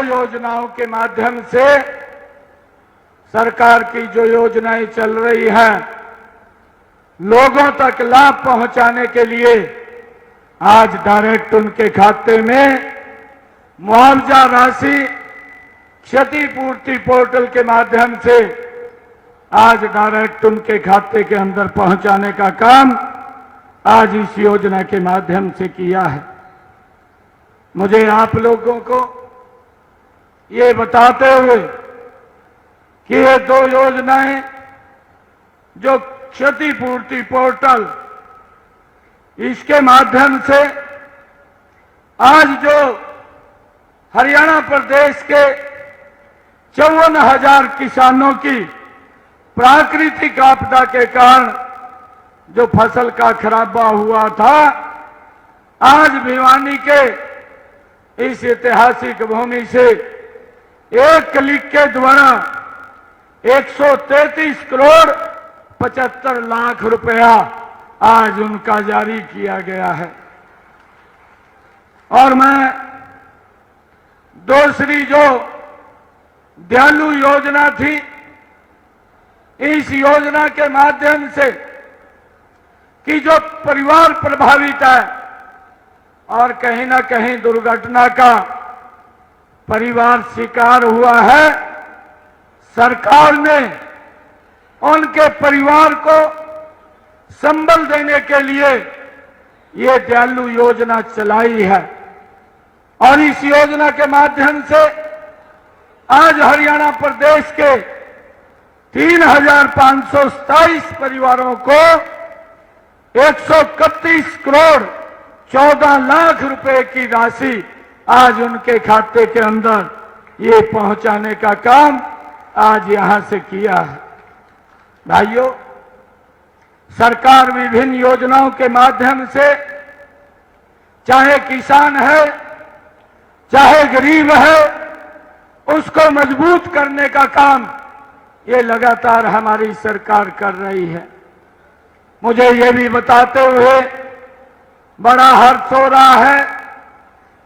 योजनाओं के माध्यम से सरकार की जो योजनाएं चल रही हैं, लोगों तक लाभ पहुंचाने के लिए आज डायरेक्ट उनके खाते में मुआवजा राशि क्षतिपूर्ति पोर्टल के माध्यम से आज डायरेक्ट उनके खाते के अंदर पहुंचाने का काम आज इस योजना के माध्यम से किया है। मुझे आप लोगों को ये बताते हुए कि ये दो योजनाएं जो क्षतिपूर्ति पोर्टल, इसके माध्यम से आज जो हरियाणा प्रदेश के 54,000 किसानों की प्राकृतिक आपदा के कारण जो फसल का खराबा हुआ था, आज भिवानी के इस ऐतिहासिक भूमि से एक क्लिक के द्वारा 133 करोड़ 75 लाख रुपया आज उनका जारी किया गया है। और मैं दूसरी जो दयालु योजना थी, इस योजना के माध्यम से कि जो परिवार प्रभावित है और कहीं ना कहीं दुर्घटना का परिवार शिकार हुआ है, सरकार ने उनके परिवार को संबल देने के लिए ये दयालु योजना चलाई है। और इस योजना के माध्यम से आज हरियाणा प्रदेश के 3,527 परिवारों को 131 करोड़ 14 लाख रुपए की राशि आज उनके खाते के अंदर ये पहुंचाने का काम आज यहां से किया है। भाइयों, सरकार विभिन्न योजनाओं के माध्यम से चाहे किसान है चाहे गरीब है, उसको मजबूत करने का काम ये लगातार हमारी सरकार कर रही है। मुझे ये भी बताते हुए बड़ा हर्ष हो रहा है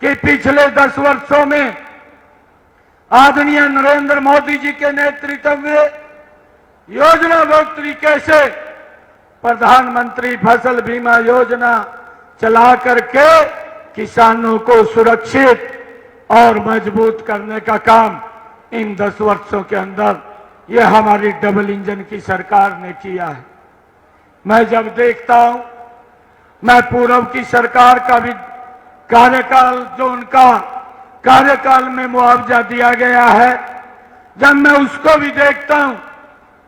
कि पिछले 10 वर्षों में आदरणीय नरेंद्र मोदी जी के नेतृत्व में योजनाबद्ध तरीके से प्रधानमंत्री फसल बीमा योजना चला करके किसानों को सुरक्षित और मजबूत करने का काम इन 10 वर्षों के अंदर ये हमारी डबल इंजन की सरकार ने किया है। मैं जब देखता हूं, मैं पूर्व की सरकार का भी कार्यकाल, जो उनका कार्यकाल में मुआवजा दिया गया है, जब मैं उसको भी देखता हूं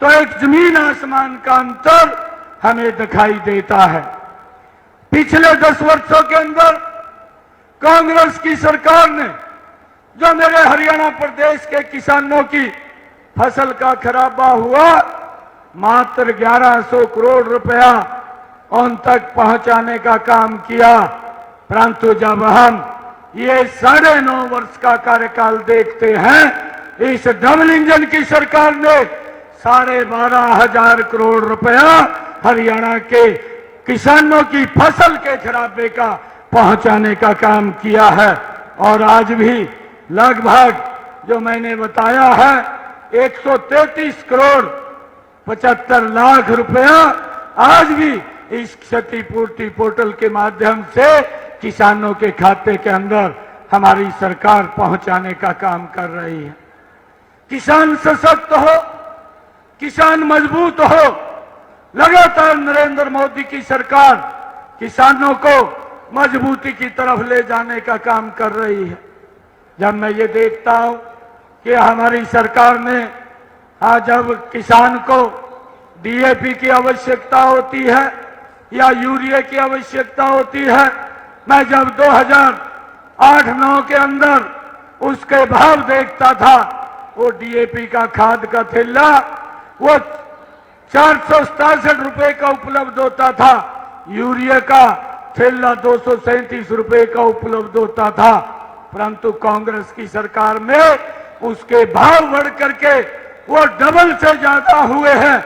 तो एक जमीन आसमान का अंतर हमें दिखाई देता है। पिछले 10 वर्षों के अंदर कांग्रेस की सरकार ने जो मेरे हरियाणा प्रदेश के किसानों की फसल का खराबा हुआ, मात्र 1100 करोड़ रुपया उन तक पहुंचाने का काम किया। परंतु जब हम ये 9.5 वर्ष का कार्यकाल देखते हैं, इस डबल इंजन की सरकार ने 12,500 करोड़ रुपया हरियाणा के किसानों की फसल के खराबे का पहुंचाने का काम किया है। और आज भी लगभग जो मैंने बताया है 133 करोड़ 75 लाख रुपया आज भी इस क्षतिपूर्ति पोर्टल के माध्यम से किसानों के खाते के अंदर हमारी सरकार पहुंचाने का काम कर रही है। किसान सशक्त हो, किसान मजबूत हो, लगातार नरेंद्र मोदी की सरकार किसानों को मजबूती की तरफ ले जाने का काम कर रही है। जब मैं ये देखता हूं कि हमारी सरकार ने आज जब किसान को डीएपी की आवश्यकता होती है या यूरिया की आवश्यकता होती है, मैं जब 2008-9 के अंदर उसके भाव देखता था, वो डीएपी का खाद का थैला वो 467 रुपए का उपलब्ध होता था, यूरिया का थैला 237 रुपए का उपलब्ध होता था। परंतु कांग्रेस की सरकार में उसके भाव बढ़ करके वो डबल से ज्यादा हुए हैं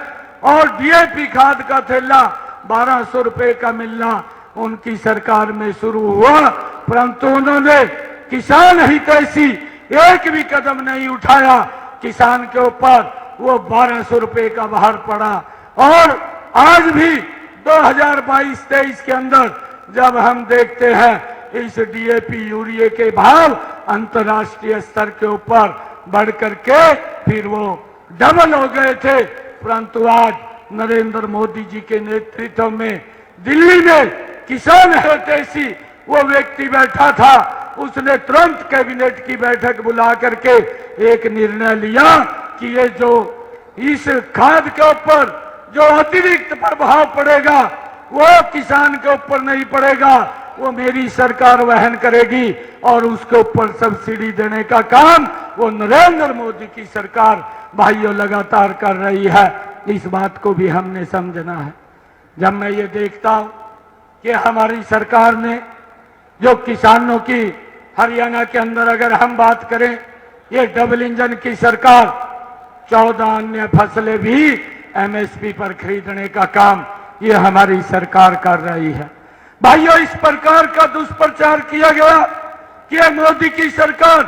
और डीएपी खाद का थैला 1200 रुपए का मिलना उनकी सरकार में शुरू हुआ। परंतु उन्होंने किसान हितैषी एक भी कदम नहीं उठाया किसान के ऊपर, वो 1200 रुपए का बाहर पड़ा। और आज भी 2022-23 के अंदर जब हम देखते हैं इस डीएपी यूरिया के भाव अंतर्राष्ट्रीय स्तर के ऊपर बढ़ करके फिर वो डबल हो गए थे, परंतु आज नरेंद्र मोदी जी के नेतृत्व में दिल्ली में किसान हितैषी वो व्यक्ति बैठा था, उसने तुरंत कैबिनेट की बैठक बुला करके एक निर्णय लिया कि ये जो इस खाद के ऊपर जो अतिरिक्त प्रभाव पड़ेगा वो किसान के ऊपर नहीं पड़ेगा, वो मेरी सरकार वहन करेगी और उसके ऊपर सब्सिडी देने का काम वो नरेंद्र मोदी की सरकार भाइयों लगातार कर रही है। इस बात को भी हमने समझना है। जब मैं ये देखता हूं कि हमारी सरकार ने जो किसानों की हरियाणा के अंदर अगर हम बात करें, ये डबल इंजन की सरकार 14 अन्य फसलें भी एमएसपी पर खरीदने का काम ये हमारी सरकार कर रही है। भाइयों, इस प्रकार का दुष्प्रचार किया गया कि ये मोदी की सरकार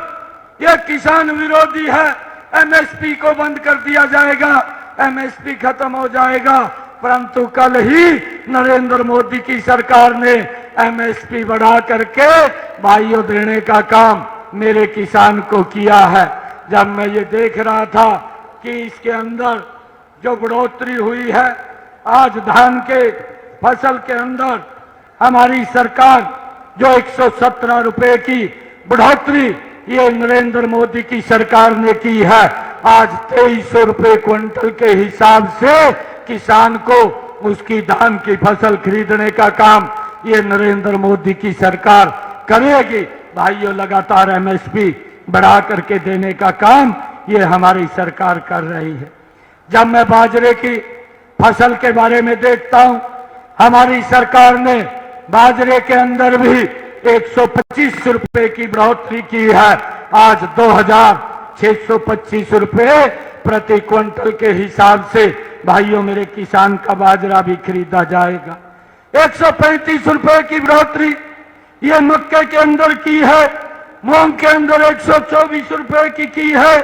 ये किसान विरोधी है, एमएसपी को बंद कर दिया जाएगा, एमएसपी खत्म हो जाएगा, परंतु कल ही नरेंद्र मोदी की सरकार ने एमएसपी बढ़ा करके भाइयों देने का काम मेरे किसान को किया है। जब मैं ये देख रहा था कि इसके अंदर जो बढ़ोतरी हुई है, आज धान के फसल के अंदर हमारी सरकार जो 117 रुपए की बढ़ोतरी ये नरेंद्र मोदी की सरकार ने की है, आज 2300 रुपए क्विंटल के हिसाब से किसान को उसकी धान की फसल खरीदने का काम ये नरेंद्र मोदी की सरकार करेगी। भाइयों, लगातार एमएसपी बढ़ा करके देने का काम ये हमारी सरकार कर रही है। जब मैं बाजरे की फसल के बारे में देखता हूं, हमारी सरकार ने बाजरे के अंदर भी 125 रुपए की बढ़ोतरी की है। आज 2625 रुपए प्रति क्विंटल के हिसाब से भाइयों मेरे किसान का बाजरा भी खरीदा जाएगा। 135 रुपए की बढ़ोतरी ये मक्के के अंदर की है, मूंग के अंदर 124 रुपए की है,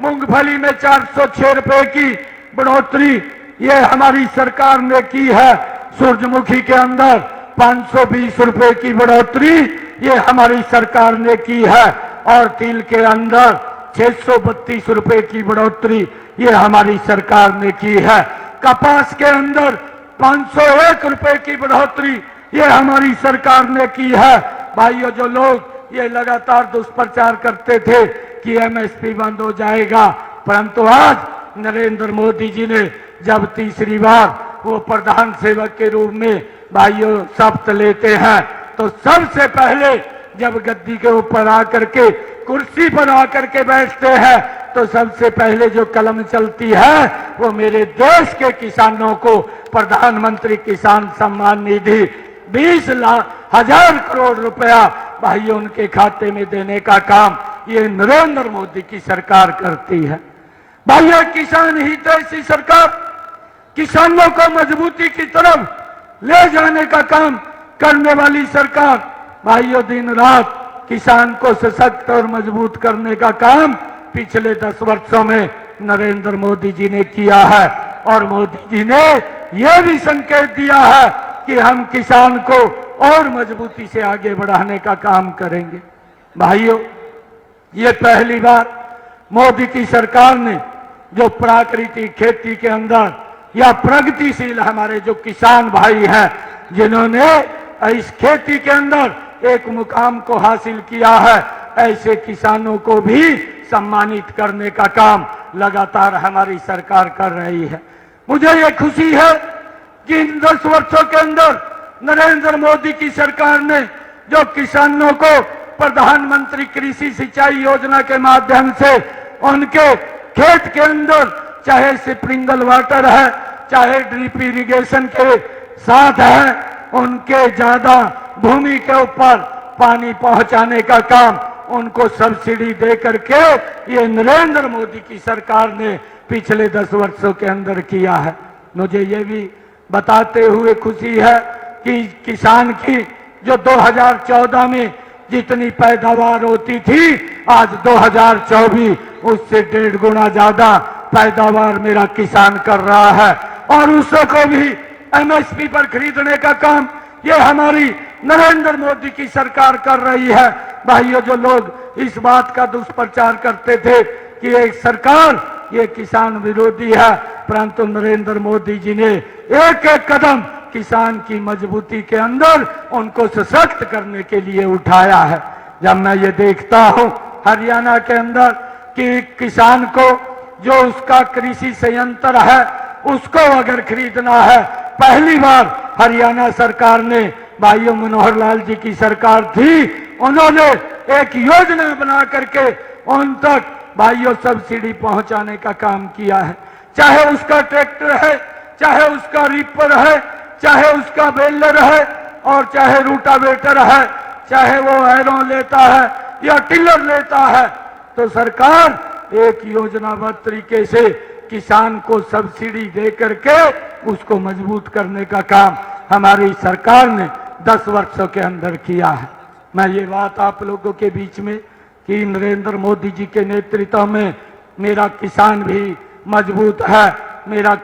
मूंगफली में 406 रुपए की बढ़ोतरी ये हमारी सरकार ने की है। सूरजमुखी के अंदर 520 रुपए की बढ़ोतरी ये हमारी सरकार ने की है और तिल के अंदर 632 रुपए की बढ़ोतरी ये हमारी सरकार ने की है। कपास के अंदर 501 रुपए की बढ़ोतरी ये हमारी सरकार ने की है। भाइयों, जो लोग ये लगातार दुष्प्रचार करते थे कि एमएसपी बंद हो जाएगा, परंतु आज नरेंद्र मोदी जी ने जब तीसरी बार वो प्रधान सेवक के रूप में भाइयों शपथ लेते हैं, तो सबसे पहले जब गद्दी के ऊपर आकर के कुर्सी पर आकर के बैठते हैं तो सबसे पहले जो कलम चलती है वो मेरे देश के किसानों को प्रधानमंत्री किसान सम्मान निधि 20,000 करोड़ रुपया भाइयों उनके खाते में देने का काम ये नरेंद्र मोदी की सरकार करती है। भाइयों, किसान हितैषी सरकार किसानों को मजबूती की तरफ ले जाने का काम करने वाली सरकार भाइयों दिन रात किसान को सशक्त और मजबूत करने का काम पिछले 10 वर्षों में नरेंद्र मोदी जी ने किया है। और मोदी जी ने यह भी संकेत दिया है कि हम किसान को और मजबूती से आगे बढ़ाने का काम करेंगे। भाइयों, ये पहली बार मोदी की सरकार ने जो प्राकृतिक खेती के अंदर या प्रगतिशील हमारे जो किसान भाई हैं जिन्होंने इस खेती के अंदर एक मुकाम को हासिल किया है, ऐसे किसानों को भी सम्मानित करने का काम लगातार हमारी सरकार कर रही है। मुझे ये खुशी है कि इन 10 वर्षों के अंदर नरेंद्र मोदी की सरकार ने जो किसानों को प्रधानमंत्री कृषि सिंचाई योजना के माध्यम से उनके खेत के अंदर चाहे स्प्रिंकल वाटर है चाहे ड्रिप इरिगेशन के साथ है उनके ज्यादा भूमि के ऊपर पानी पहुंचाने का काम उनको सब्सिडी दे करके ये नरेंद्र मोदी की सरकार ने पिछले 10 वर्षों के अंदर किया है। मुझे ये भी बताते हुए खुशी है कि किसान की जो 2014 में जितनी पैदावार होती थी आज 2024 उससे 1.5 गुना ज्यादा पैदावार मेरा किसान कर रहा है। और उसको भी एमएसपी पर खरीदने का काम ये हमारी नरेंद्र मोदी की सरकार कर रही है। भाइयों, जो लोग इस बात का दुष्प्रचार करते थे कि ये सरकार ये किसान विरोधी है, परंतु नरेंद्र मोदी जी ने एक एक कदम किसान की मजबूती के अंदर उनको सशक्त करने के लिए उठाया है। जब मैं ये देखता हूं हरियाणा के अंदर कि किसान को जो उसका कृषि संयंत्र है उसको अगर खरीदना है, पहली बार हरियाणा सरकार ने, भाइयों मनोहर लाल जी की सरकार थी, उन्होंने एक योजना बना करके उन तक भाइयों सब्सिडी पहुंचाने का काम किया है। चाहे उसका ट्रैक्टर है, चाहे उसका रीपर है, चाहे उसका बेलर है और चाहे रूटावेटर है, चाहे वो एरो लेता है या टिलर लेता है, तो सरकार एक योजनाबद्ध तरीके से किसान को सब्सिडी दे करके उसको मजबूत करने का काम हमारी सरकार ने 10 वर्षों के अंदर किया है। मैं ये बात आप लोगों के बीच में कि नरेंद्र मोदी जी के नेतृत्व में मेरा किसान भी मजबूत है। मेरा